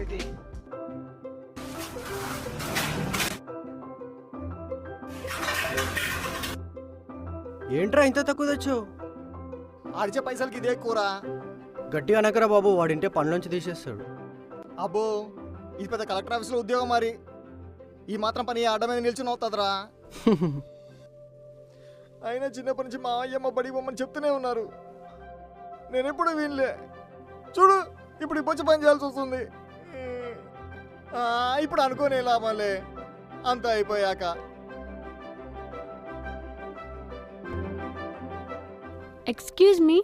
ఇది. ఏంట్రా ఇంత తక్కువ తెచ్చావు? ఆడిచే పైసలకి ఇదే కూర. గట్టిగా అనకరా బాబు, వాడింటే పనిలోంచి తీసేస్తాడు. అబ్బో, ఇది పెద్ద కలెక్టర్ ఆఫీస్లో ఉద్యోగం మరి. ఈ మాత్రం పని అడ్డ మీద నిల్చుని అవుతుందిరా. అయినా చిన్నప్పటి నుంచి మా అయ్యమ్మ బడి బొమ్మని చెప్తూనే ఉన్నారు, నేనెప్పుడు వినలే. చూడు ఇప్పుడు ఇప్పొచ్చి పని చేయాల్సి వస్తుంది. ఇప్పుడు అనుకోనే లాభంలే, అంతా అయిపోయాక. Excuse me,